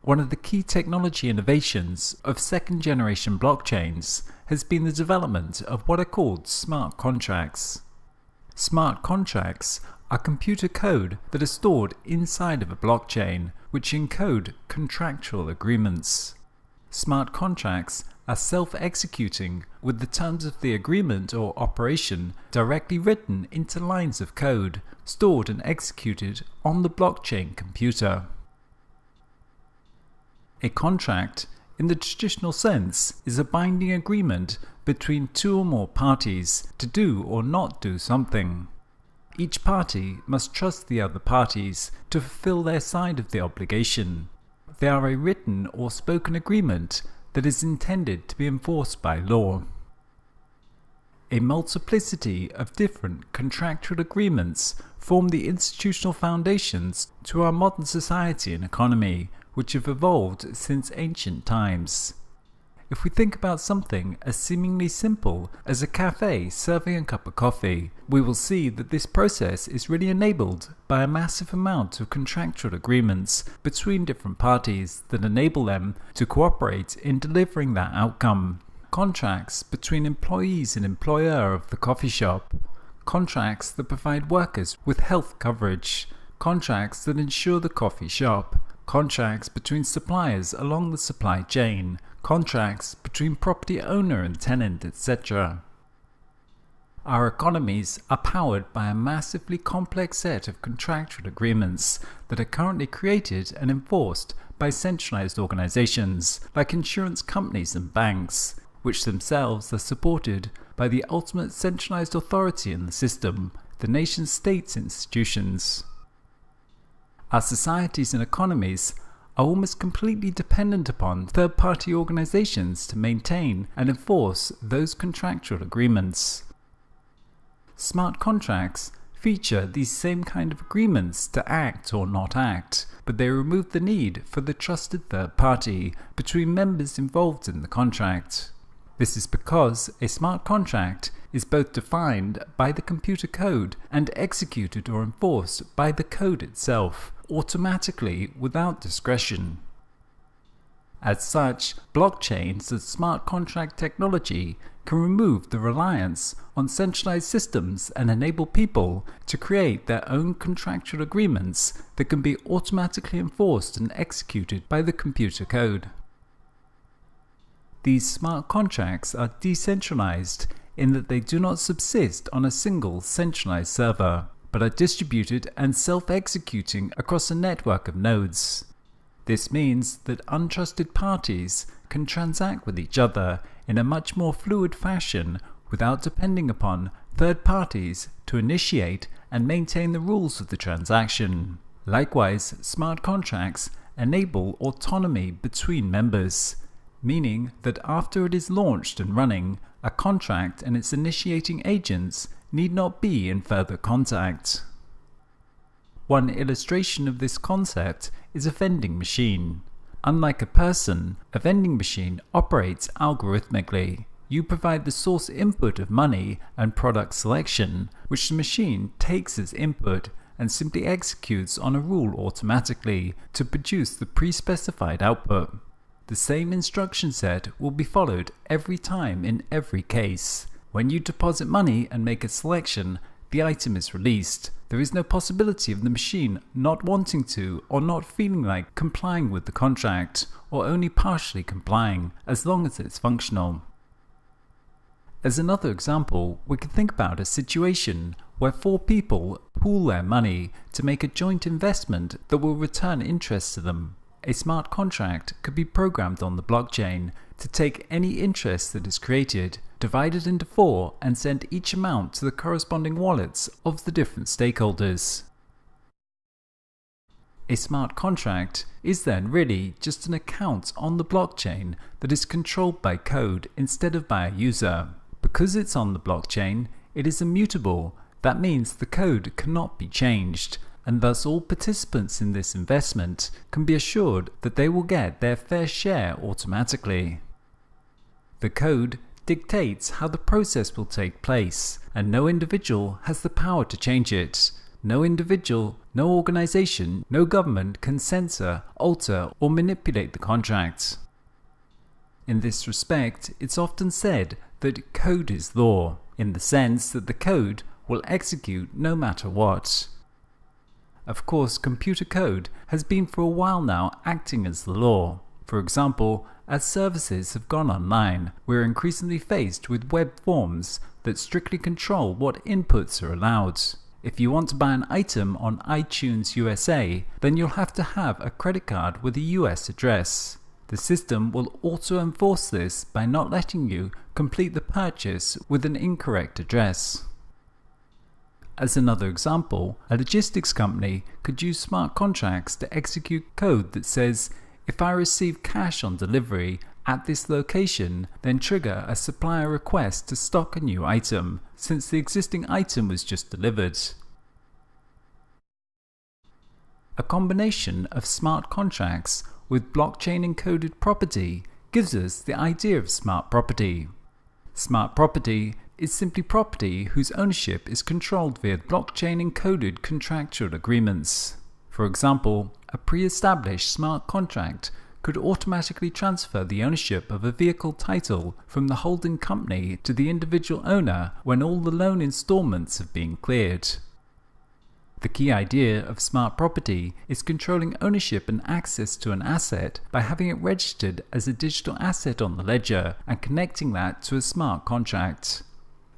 One of the key technology innovations of second-generation blockchains has been the development of what are called smart contracts. Smart contracts are computer code that are stored inside of a blockchain, which encode contractual agreements. Smart contracts are self-executing, with the terms of the agreement or operation directly written into lines of code, stored and executed on the blockchain computer. A contract, in the traditional sense, is a binding agreement between two or more parties to do or not do something. Each party must trust the other parties to fulfill their side of the obligation. They are a written or spoken agreement that is intended to be enforced by law. A multiplicity of different contractual agreements form the institutional foundations to our modern society and economy, which have evolved since ancient times. If we think about something as seemingly simple as a cafe serving a cup of coffee, we will see that this process is really enabled by a massive amount of contractual agreements between different parties that enable them to cooperate in delivering that outcome. Contracts between employees and employer of the coffee shop, contracts that provide workers with health coverage, contracts that insure the coffee shop, contracts between suppliers along the supply chain, contracts between property owner and tenant, etc. Our economies are powered by a massively complex set of contractual agreements that are currently created and enforced by centralized organizations like insurance companies and banks, which themselves are supported by the ultimate centralized authority in the system, the nation-state's institutions. Our societies and economies are almost completely dependent upon third-party organizations to maintain and enforce those contractual agreements. Smart contracts feature these same kind of agreements to act or not act, but they remove the need for the trusted third party between members involved in the contract. This is because a smart contract is both defined by the computer code and executed or enforced by the code itself, automatically without discretion. As such, blockchains and smart contract technology can remove the reliance on centralized systems and enable people to create their own contractual agreements that can be automatically enforced and executed by the computer code. These smart contracts are decentralized in that they do not subsist on a single centralized server, but are distributed and self-executing across a network of nodes. This means that untrusted parties can transact with each other in a much more fluid fashion without depending upon third parties to initiate and maintain the rules of the transaction. Likewise, smart contracts enable autonomy between members, meaning that after it is launched and running, a contract and its initiating agents need not be in further contact. One illustration of this concept is a vending machine. Unlike a person, a vending machine operates algorithmically. You provide the source input of money and product selection, which the machine takes as input and simply executes on a rule automatically to produce the pre-specified output. The same instruction set will be followed every time in every case. When you deposit money and make a selection, the item is released. There is no possibility of the machine not wanting to or not feeling like complying with the contract, or only partially complying, as long as it's functional. As another example, we can think about a situation where four people pool their money to make a joint investment that will return interest to them. A smart contract could be programmed on the blockchain to take any interest that is created, divide it into four, and send each amount to the corresponding wallets of the different stakeholders. A smart contract is then really just an account on the blockchain that is controlled by code instead of by a user. Because it's on the blockchain, it is immutable. That means the code cannot be changed, and thus all participants in this investment can be assured that they will get their fair share automatically. The code dictates how the process will take place, and no individual has the power to change it. No individual, no organization, no government can censor, alter, or manipulate the contract. In this respect, it's often said that code is law, in the sense that the code will execute no matter what. Of course, computer code has been for a while now acting as the law. For example, as services have gone online, we're increasingly faced with web forms that strictly control what inputs are allowed. If you want to buy an item on iTunes USA, then you'll have to have a credit card with a US address. The system will also enforce this by not letting you complete the purchase with an incorrect address. As another example, a logistics company could use smart contracts to execute code that says, if I receive cash on delivery at this location, then trigger a supplier request to stock a new item, since the existing item was just delivered. A combination of smart contracts with blockchain encoded property gives us the idea of smart property. Smart property is simply property whose ownership is controlled via blockchain encoded contractual agreements. For example, a pre-established smart contract could automatically transfer the ownership of a vehicle title from the holding company to the individual owner when all the loan installments have been cleared. The key idea of smart property is controlling ownership and access to an asset by having it registered as a digital asset on the ledger and connecting that to a smart contract.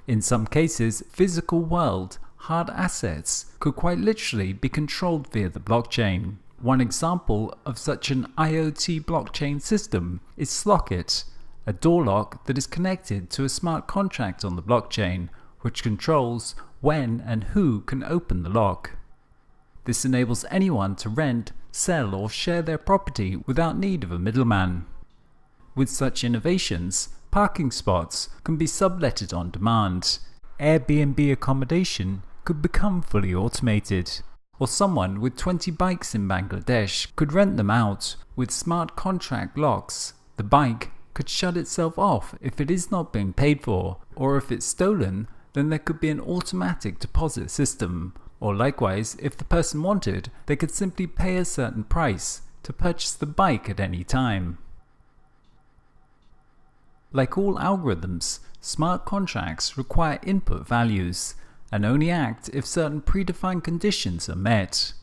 In some cases, physical world, hard assets could quite literally be controlled via the blockchain. One example of such an IoT blockchain system is Slockit, a door lock that is connected to a smart contract on the blockchain, which controls when and who can open the lock. This enables anyone to rent, sell, or share their property without need of a middleman. With such innovations, parking spots can be subletted on demand. Airbnb accommodation could become fully automated. Or someone with 20 bikes in Bangladesh could rent them out with smart contract locks. The bike could shut itself off if it is not being paid for, or if it's stolen, then there could be an automatic deposit system. Or likewise, if the person wanted, they could simply pay a certain price to purchase the bike at any time. Like all algorithms, smart contracts require input values and only act if certain predefined conditions are met.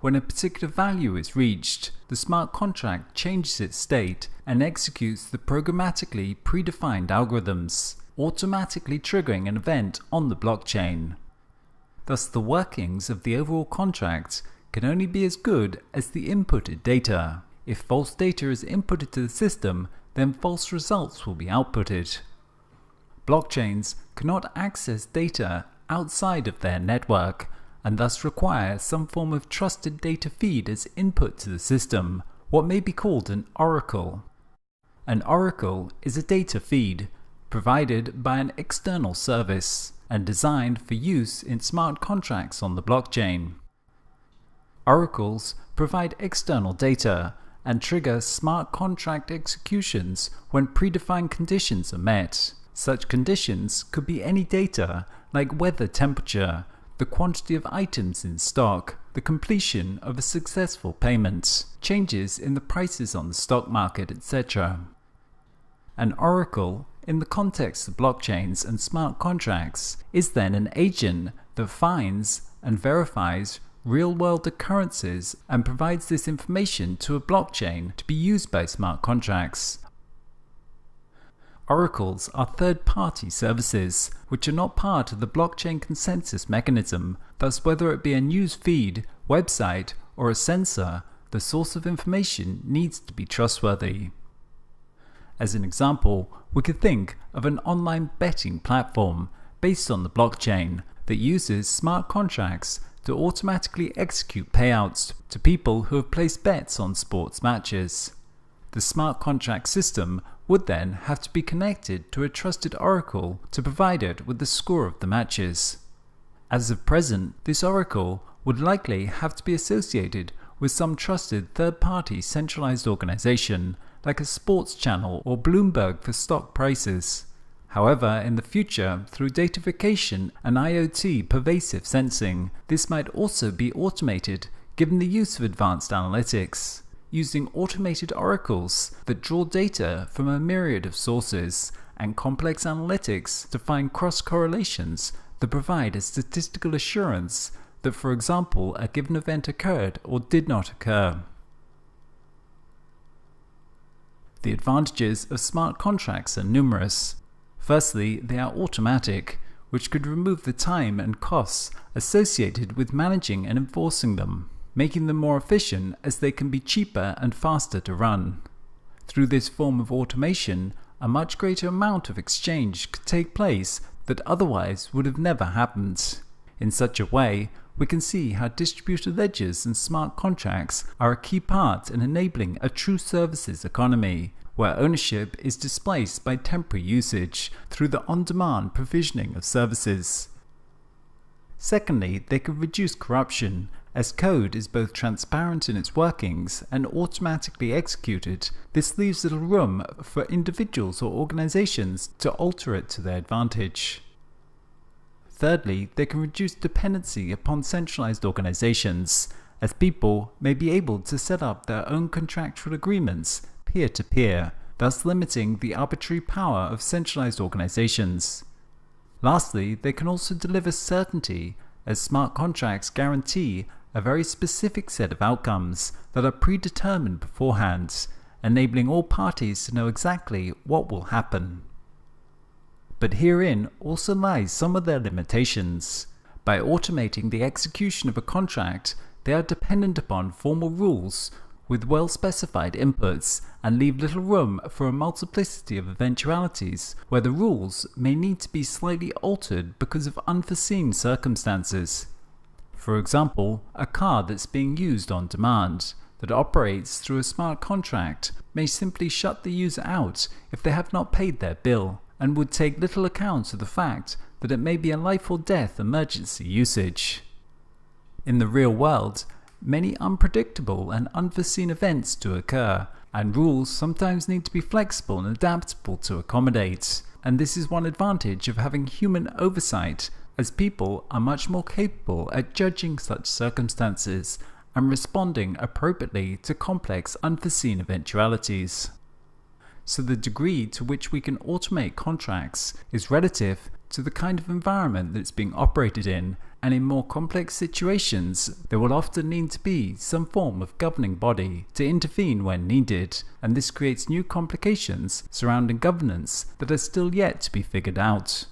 When a particular value is reached, the smart contract changes its state and executes the programmatically predefined algorithms, automatically triggering an event on the blockchain. Thus, the workings of the overall contract can only be as good as the inputted data. If false data is inputted to the system, then false results will be outputted. Blockchains cannot access data outside of their network, and thus require some form of trusted data feed as input to the system, what may be called an oracle. An oracle is a data feed provided by an external service and designed for use in smart contracts on the blockchain. Oracles provide external data and trigger smart contract executions when predefined conditions are met. Such conditions could be any data like weather temperature, the quantity of items in stock, the completion of a successful payment, changes in the prices on the stock market, etc. An oracle, in the context of blockchains and smart contracts, is then an agent that finds and verifies real-world occurrences and provides this information to a blockchain to be used by smart contracts. Oracles are third-party services, which are not part of the blockchain consensus mechanism. Thus, whether it be a news feed, website, or a sensor, the source of information needs to be trustworthy. As an example, we could think of an online betting platform based on the blockchain that uses smart contracts to automatically execute payouts to people who have placed bets on sports matches. The smart contract system would then have to be connected to a trusted oracle to provide it with the score of the matches. As of present, this oracle would likely have to be associated with some trusted third-party centralized organization like a sports channel or Bloomberg for stock prices. However, in the future, through datafication and IoT pervasive sensing, this might also be automated given the use of advanced analytics, using automated oracles that draw data from a myriad of sources and complex analytics to find cross-correlations that provide a statistical assurance that, for example, a given event occurred or did not occur. The advantages of smart contracts are numerous. Firstly, they are automatic, which could remove the time and costs associated with managing and enforcing them, making them more efficient as they can be cheaper and faster to run. Through this form of automation, a much greater amount of exchange could take place that otherwise would have never happened. In such a way, we can see how distributed ledgers and smart contracts are a key part in enabling a true services economy, where ownership is displaced by temporary usage through the on-demand provisioning of services. Secondly, they can reduce corruption, as code is both transparent in its workings and automatically executed. This leaves little room for individuals or organizations to alter it to their advantage. Thirdly, they can reduce dependency upon centralized organizations, as people may be able to set up their own contractual agreements peer-to-peer, thus limiting the arbitrary power of centralized organizations. Lastly, they can also deliver certainty, as smart contracts guarantee a very specific set of outcomes that are predetermined beforehand, enabling all parties to know exactly what will happen. But herein also lies some of their limitations. By automating the execution of a contract, they are dependent upon formal rules with well-specified inputs and leave little room for a multiplicity of eventualities where the rules may need to be slightly altered because of unforeseen circumstances. For example, a car that's being used on demand that operates through a smart contract may simply shut the user out if they have not paid their bill, and would take little account of the fact that it may be a life or death emergency usage. In the real world, many unpredictable and unforeseen events do occur, and rules sometimes need to be flexible and adaptable to accommodate. And this is one advantage of having human oversight, as people are much more capable at judging such circumstances and responding appropriately to complex unforeseen eventualities. So the degree to which we can automate contracts is relative to the kind of environment that it's being operated in, and in more complex situations there will often need to be some form of governing body to intervene when needed, and this creates new complications surrounding governance that are still yet to be figured out.